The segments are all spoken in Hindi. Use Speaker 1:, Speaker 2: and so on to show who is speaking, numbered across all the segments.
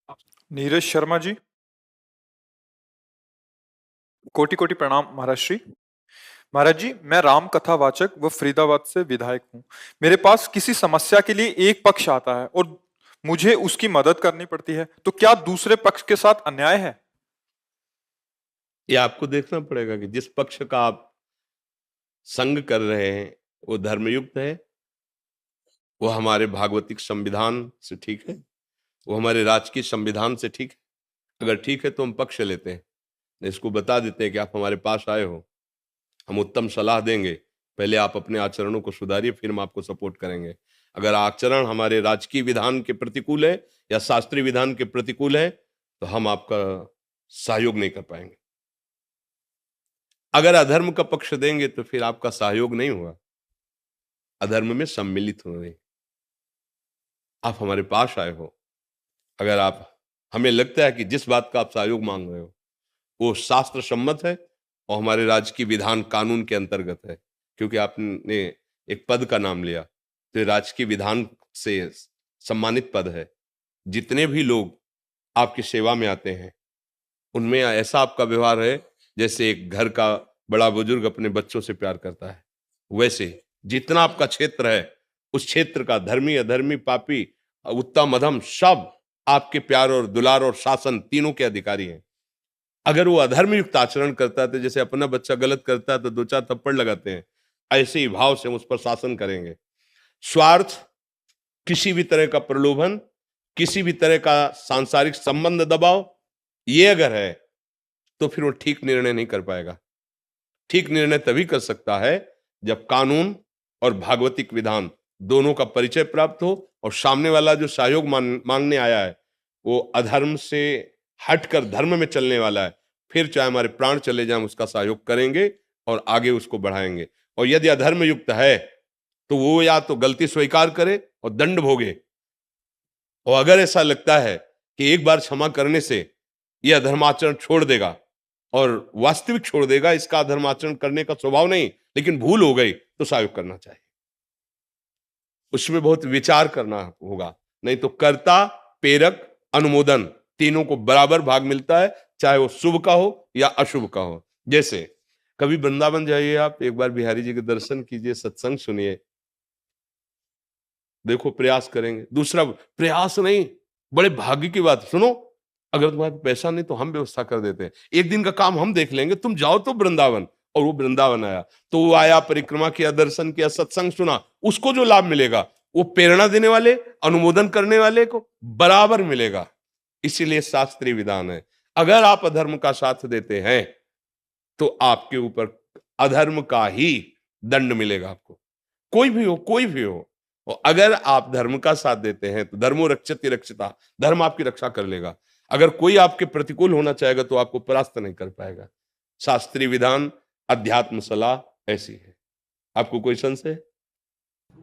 Speaker 1: नीरज शर्मा जी, कोटि कोटि प्रणाम महाराज श्री। महाराज जी, मैं राम कथावाचक व फरीदाबाद से विधायक हूँ। मेरे पास किसी समस्या के लिए एक पक्ष आता है और मुझे उसकी मदद करनी पड़ती है, तो क्या दूसरे पक्ष के साथ अन्याय है?
Speaker 2: ये आपको देखना पड़ेगा कि जिस पक्ष का आप संग कर रहे हैं वो धर्मयुक्त है, वो हमारे भागवतिक संविधान से ठीक है, वो हमारे राजकीय संविधान से ठीक है। अगर ठीक है तो हम पक्ष लेते हैं, इसको बता देते हैं कि आप हमारे पास आए हो, हम उत्तम सलाह देंगे, पहले आप अपने आचरणों को सुधारिए, फिर हम आपको सपोर्ट करेंगे। अगर आचरण हमारे राजकीय विधान के प्रतिकूल है या शास्त्रीय विधान के प्रतिकूल है तो हम आपका सहयोग नहीं कर पाएंगे। अगर अधर्म का पक्ष देंगे तो फिर आपका सहयोग नहीं होगा, अधर्म में सम्मिलित होंगे। आप हमारे पास आए हो, अगर आप हमें लगता है कि जिस बात का आप सहयोग मांग रहे हो वो शास्त्र सम्मत है और हमारे राज्य की विधान कानून के अंतर्गत है, क्योंकि आपने एक पद का नाम लिया तो राज्य की विधान से सम्मानित पद है। जितने भी लोग आपकी सेवा में आते हैं उनमें ऐसा आपका व्यवहार है जैसे एक घर का बड़ा बुजुर्ग अपने बच्चों से प्यार करता है। वैसे जितना आपका क्षेत्र है उस क्षेत्र का धर्मी अधर्मी पापी उत्तम अधम सब आपके प्यार और दुलार और शासन तीनों के अधिकारी हैं। अगर वो अधर्म युक्त आचरण करता है तो जैसे अपना बच्चा गलत करता है तो दो चार थप्पड़ लगाते हैं, ऐसे ही भाव से हम उस पर शासन करेंगे। स्वार्थ, किसी भी तरह का प्रलोभन, किसी भी तरह का सांसारिक संबंध दबाव, ये अगर है तो फिर वो ठीक निर्णय नहीं कर पाएगा। ठीक निर्णय तभी कर सकता है जब कानून और भागवतिक विधान दोनों का परिचय प्राप्त हो और सामने वाला जो सहयोग मांगने आया है वो अधर्म से हटकर धर्म में चलने वाला है, फिर चाहे हमारे प्राण चले जाएं उसका सहयोग करेंगे और आगे उसको बढ़ाएंगे। और यदि अधर्म युक्त है तो वो या तो गलती स्वीकार करे और दंड भोगे, और अगर ऐसा लगता है कि एक बार क्षमा करने से यह अधर्माचरण छोड़ देगा और वास्तविक छोड़ देगा, इसका अधर्माचरण करने का स्वभाव नहीं लेकिन भूल हो गई, तो सहयोग करना चाहिए। उसमें बहुत विचार करना होगा, नहीं तो कर्ता प्रेरक अनुमोदन तीनों को बराबर भाग मिलता है, चाहे वो शुभ का हो या अशुभ का हो। जैसे कभी वृंदावन जाइए, आप एक बार बिहारी जी के दर्शन कीजिए, सत्संग सुनिए, देखो प्रयास करेंगे। दूसरा प्रयास नहीं, बड़े भाग्य की बात, सुनो, अगर तुम्हारे पास पैसा नहीं तो हम व्यवस्था कर देते हैं, एक दिन का काम हम देख लेंगे, तुम जाओ तो वृंदावन। और वो वृंदावन आया तो वो आया, परिक्रमा किया, दर्शन किया, सत्संग सुना, उसको जो लाभ मिलेगा वो प्रेरणा देने वाले अनुमोदन करने वाले को बराबर मिलेगा। इसीलिए शास्त्रीय विधान है, अगर आप अधर्म का साथ देते हैं तो आपके ऊपर अधर्म का ही दंड मिलेगा, आपको कोई भी हो, कोई भी हो। और अगर आप धर्म का साथ देते हैं तो धर्मो रक्षति रक्षिता, धर्म आपकी रक्षा कर लेगा। अगर कोई आपके प्रतिकूल होना चाहेगा तो आपको परास्त नहीं कर पाएगा। शास्त्रीय विधान, अध्यात्म सलाह ऐसी है। आपको कोई संशय?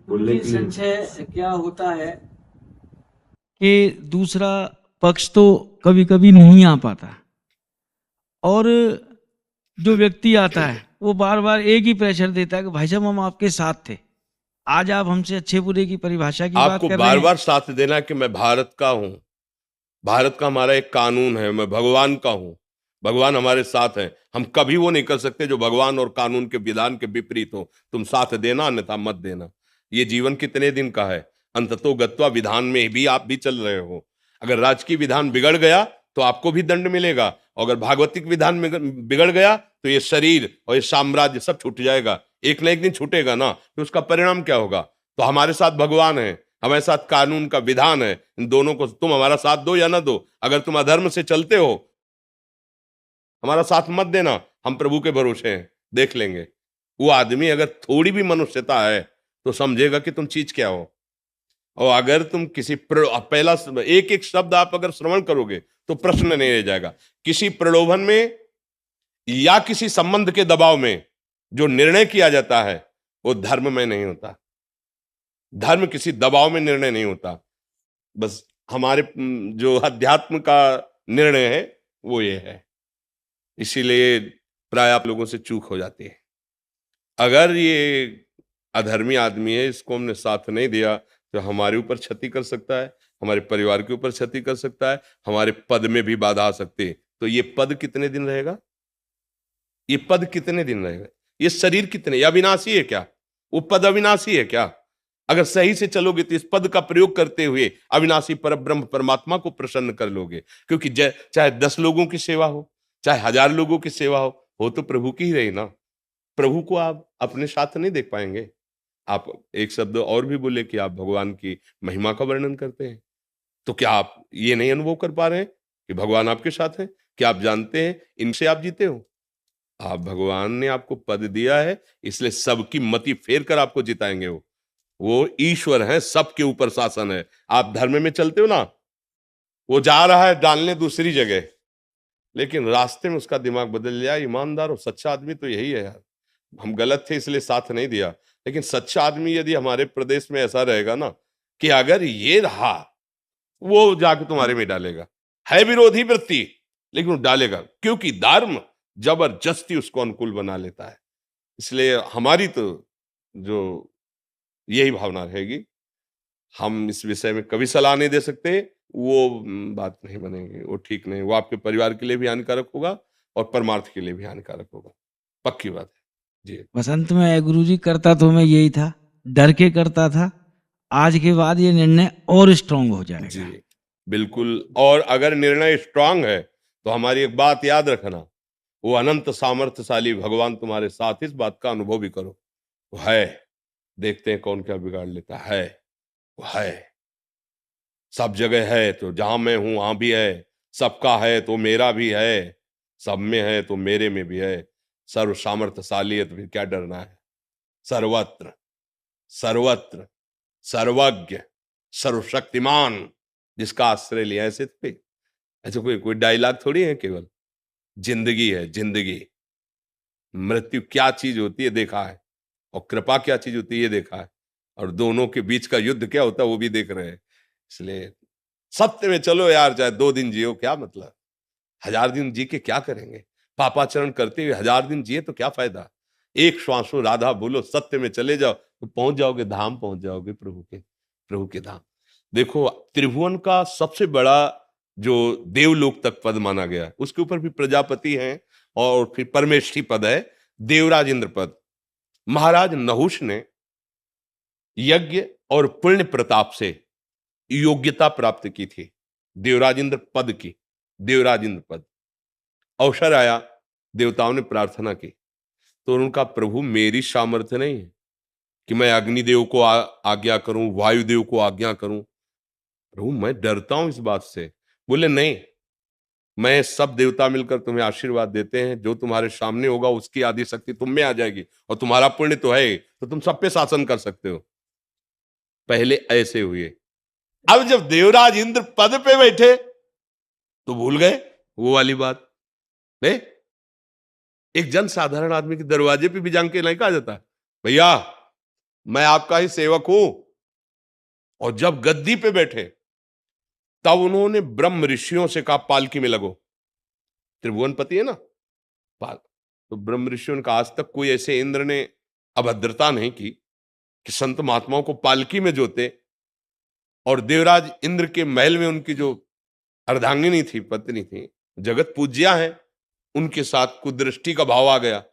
Speaker 3: उनकी संशय क्या होता है कि दूसरा पक्ष तो कभी कभी नहीं आ पाता, और जो व्यक्ति आता है वो बार बार एक ही प्रेशर देता है कि भाई साहब हम आपके साथ थे, आज आप हमसे अच्छे बुरे की परिभाषा की बात
Speaker 2: आपको
Speaker 3: कर रहे
Speaker 2: बार
Speaker 3: हैं।
Speaker 2: बार साथ देना कि मैं भारत का हूं, भारत का हमारा एक कानून है, मैं भगवान का हूं, भगवान हमारे साथ है। हम कभी वो नहीं कर सकते जो भगवान और कानून के विधान के विपरीत हो। तुम साथ देना अन्यथा मत देना। ये जीवन कितने दिन का है, अंततो गत्वा विधान में भी आप भी चल रहे हो। अगर राजकीय विधान बिगड़ गया तो आपको भी दंड मिलेगा, और अगर भागवतिक विधान में बिगड़ गया तो ये शरीर और ये साम्राज्य सब छूट जाएगा, एक ना एक दिन छूटेगा ना, तो उसका परिणाम क्या होगा? तो हमारे साथ भगवान है, हमारे साथ कानून का विधान है, इन दोनों को तुम हमारा साथ दो या ना दो। अगर तुम अधर्म से चलते हो हमारा साथ मत देना, हम प्रभु के भरोसे हैं, देख लेंगे। वो आदमी अगर थोड़ी भी मनुष्यता है तो समझेगा कि तुम चीज क्या हो। और अगर तुम किसी पहला एक एक शब्द आप अगर श्रवण करोगे तो प्रश्न नहीं रह जाएगा। किसी प्रलोभन में या किसी संबंध के दबाव में जो निर्णय किया जाता है वो धर्म में नहीं होता। धर्म किसी दबाव में निर्णय नहीं होता, बस हमारे जो अध्यात्म का निर्णय है वो ये है। इसीलिए प्राय आप लोगों से चूक हो जाती है। अगर ये अधर्मी आदमी है, इसको हमने साथ नहीं दिया तो हमारे ऊपर क्षति कर सकता है, हमारे परिवार के ऊपर क्षति कर सकता है, हमारे पद में भी बाधा आ सकती है। तो ये पद कितने दिन रहेगा? ये पद कितने दिन रहेगा? ये शरीर कितने, ये अविनाशी है क्या? वो पद अविनाशी है क्या? अगर सही से चलोगे तो इस पद का प्रयोग करते हुए अविनाशी परब्रह्म परमात्मा को प्रसन्न कर लोगे। क्योंकि चाहे 10 लोगों की सेवा हो, चाहे 1000 लोगों की सेवा हो तो प्रभु की ही रही ना। प्रभु को आप अपने साथ नहीं देख पाएंगे। आप एक शब्द और भी बोले कि आप भगवान की महिमा का वर्णन करते हैं, तो क्या आप ये नहीं अनुभव कर पा रहे हैं कि भगवान आपके साथ हैं? क्या आप जानते हैं इनसे आप जीते हो? आप, भगवान ने आपको पद दिया है, इसलिए सबकी मति फेर कर आपको जिताएंगे। वो ईश्वर है, सबके ऊपर शासन है। आप धर्म में चलते हो ना, वो जा रहा है डालने दूसरी जगह, लेकिन रास्ते में उसका दिमाग बदल जाए। ईमानदार और सच्चा आदमी तो यही है यार। हम गलत थे इसलिए साथ नहीं दिया, लेकिन सच्चा आदमी यदि हमारे प्रदेश में ऐसा रहेगा ना कि अगर ये रहा, वो जाके तुम्हारे में डालेगा। है विरोधी वृत्ति, लेकिन वो डालेगा, क्योंकि धर्म जबरदस्ती उसको अनुकूल बना लेता है। इसलिए हमारी तो जो यही भावना रहेगी, हम इस विषय में कभी सलाह नहीं दे सकते। वो बात नहीं बनेगी, वो ठीक नहीं। वो आपके परिवार के लिए भी हानिकारक होगा और परमार्थ के लिए भी हानिकारक होगा, पक्की बात है जी।
Speaker 3: बसंत में गुरुजी करता तो मैं यही था, डर के करता था। आज के बाद ये निर्णय और स्ट्रांग हो जाएगा।
Speaker 2: जी बिल्कुल। और अगर निर्णय स्ट्रांग है तो हमारी एक बात याद रखना, वो अनंत सामर्थ्यशाली भगवान तुम्हारे साथ, इस बात का अनुभव भी करो। वो है, देखते हैं कौन क्या बिगाड़ लेता है। वो है, सब जगह है, तो जहां मैं हूं वहां भी है। सबका है तो मेरा भी है, सब में है तो मेरे में भी है। सर्व सामर्थ्यशाली है तो फिर क्या डरना है? सर्वत्र सर्वत्र सर्वज्ञ सर्वशक्तिमान, जिसका आश्रय लिया। ऐसे तो ऐसे कोई कोई डायलॉग थोड़ी है, केवल जिंदगी है। जिंदगी, मृत्यु क्या चीज होती है देखा है, और कृपा क्या चीज होती है ये देखा है, और दोनों के बीच का युद्ध क्या होता है वो भी देख रहे हैं। इसलिए सत्य में चलो यार, चाहे 2 दिन जियो क्या मतलब, 1000 दिन जी के क्या करेंगे? पापाचरण करते हुए 1000 दिन जिए तो क्या फायदा? एक श्वासो राधा बोलो, सत्य में चले जाओ तो पहुंच जाओगे धाम, पहुंच जाओगे प्रभु के धाम। देखो, त्रिभुवन का सबसे बड़ा जो देवलोक तक पद माना गया, उसके ऊपर भी प्रजापति हैं, और फिर परमेष्ठी पद है, देवराज इंद्र पद। महाराज नहुष ने यज्ञ और पुण्य प्रताप से योग्यता प्राप्त की थी देवराज इंद्र पद की। देवराज इंद्र पद अवसर आया, देवताओं ने प्रार्थना की, तो उनका प्रभु मेरी सामर्थ्य नहीं है कि मैं अग्निदेव को आज्ञा करूं, वायुदेव को आज्ञा करूं। प्रभु मैं डरता हूं इस बात से। बोले नहीं, मैं, सब देवता मिलकर तुम्हें आशीर्वाद देते हैं, जो तुम्हारे सामने होगा उसकी आदि शक्ति तुम में आ जाएगी, और तुम्हारा पुण्य तो है तो तुम सब पे शासन कर सकते हो। पहले ऐसे हुए, अब जब देवराज इंद्र पद पे बैठे तो भूल गए वो वाली बात। नहीं, एक जन साधारण आदमी के दरवाजे पे भी जान के नहीं कहा जाता भैया मैं आपका ही सेवक हूं। और जब गद्दी पे बैठे तब उन्होंने ब्रह्म ऋषियों से कहा पालकी में लगो। त्रिभुवनपति है ना, पाल। तो ब्रह्म ऋषियों ने कहा आज तक कोई ऐसे इंद्र ने अभद्रता नहीं की कि संत महात्माओं को पालकी में जोते। और देवराज इंद्र के महल में उनकी जो अर्धांगिनी थी, पत्नी थी, जगत पूज्या है, उनके साथ कुदृष्टि का भाव आ गया।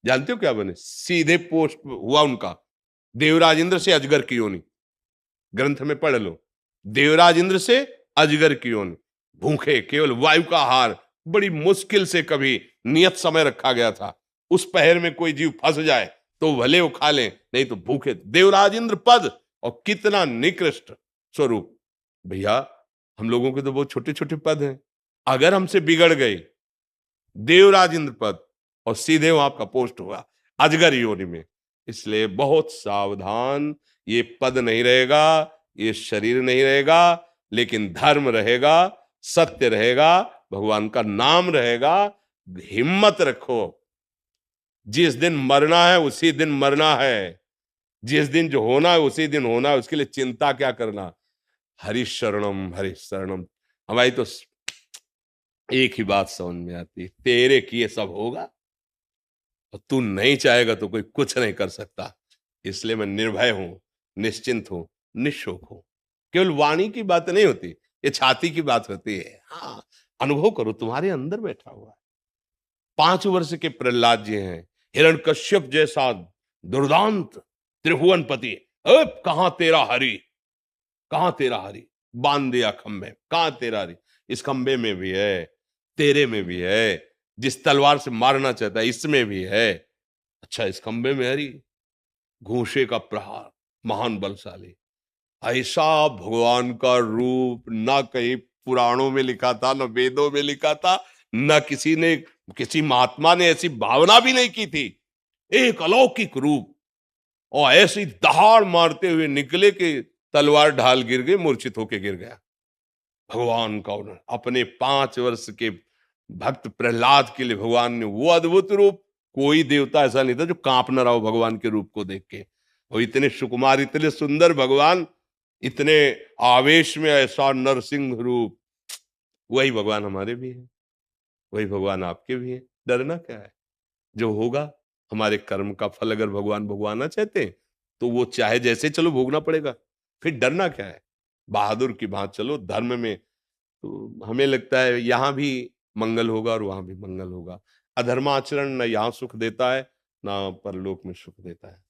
Speaker 2: जानते हो क्या बने? सीधे पोस्ट हुआ उनका, देवराज इंद्र से अजगर की योनि। ग्रंथ में पढ़ लो, देवराज इंद्र से अजगर की योनि। भूखे, केवल वायु का आहार, बड़ी मुश्किल से कभी नियत समय रखा गया था। उस पहर में कोई जीव फंस जाए तो भले वो खा ले, नहीं तो भूखे। देवराज इंद्र पद, और कितना निकृष्ट स्वरूप। भैया हम लोगों के तो बहुत छोटे छोटे पद हैं, अगर हमसे बिगड़ गए, देवराज इंद्र पद और सीधे वहां आपका पोस्ट हुआ अजगर योनि में। इसलिए बहुत सावधान। ये पद नहीं रहेगा, ये शरीर नहीं रहेगा, लेकिन धर्म रहेगा, सत्य रहेगा, भगवान का नाम रहेगा। हिम्मत रखो, जिस दिन मरना है उसी दिन मरना है, जिस दिन जो होना है उसी दिन होना है, उसके लिए चिंता क्या करना। हरि शरणम हरि शरणम। हमारी तो एक ही बात समझ में आती, तेरे किए सब होगा, और तू नहीं चाहेगा तो कोई कुछ नहीं कर सकता। इसलिए मैं निर्भय हूं, निश्चिंत हूं, निशोक हूं। केवल वाणी की बात नहीं होती, ये छाती की बात होती है। हाँ, अनुभव करो, तुम्हारे अंदर बैठा हुआ है। 5 वर्ष के प्रहलाद जी हैं, हिरण्यकश्यप जैसा दुर्दांत त्रिभुवनपति, अब कहां तेरा हरि, कहां तेरा हरि, बांध दिया खंबे, कहां तेरा हरि। इस खंबे में भी है, तेरे में भी है, जिस तलवार से मारना चाहता है इसमें भी है। अच्छा, इस खंबे में हरि, घूंसे का प्रहार, महान बलशाली। ऐसा भगवान का रूप ना कहीं पुराणों में लिखा था, न वेदों में लिखा था, न किसी ने, किसी महात्मा ने ऐसी भावना भी नहीं की थी। एक अलौकिक रूप, और ऐसी दहाड़ मारते हुए निकले कि तलवार ढाल गिर गई, मूर्छित होके गिर गया। भगवान का उन्होंने अपने 5 वर्ष के भक्त प्रहलाद के लिए भगवान ने वो अद्भुत रूप, कोई देवता ऐसा नहीं था जो कांप न रहा हो भगवान के रूप को देख के। वो इतने सुकुमार, इतने सुंदर भगवान, इतने आवेश में ऐसा नरसिंह रूप। वही भगवान हमारे भी है, वही भगवान आपके भी है। डरना क्या है? जो होगा हमारे कर्म का फल, अगर भगवान भगवाना चाहते हैं तो वो चाहे जैसे चलो भोगना पड़ेगा, फिर डरना क्या है? बहादुर की भांति चलो धर्म में। तो हमें लगता है यहाँ भी मंगल होगा और वहां भी मंगल होगा। अधर्माचरण न यहाँ सुख देता है, ना परलोक में सुख देता है।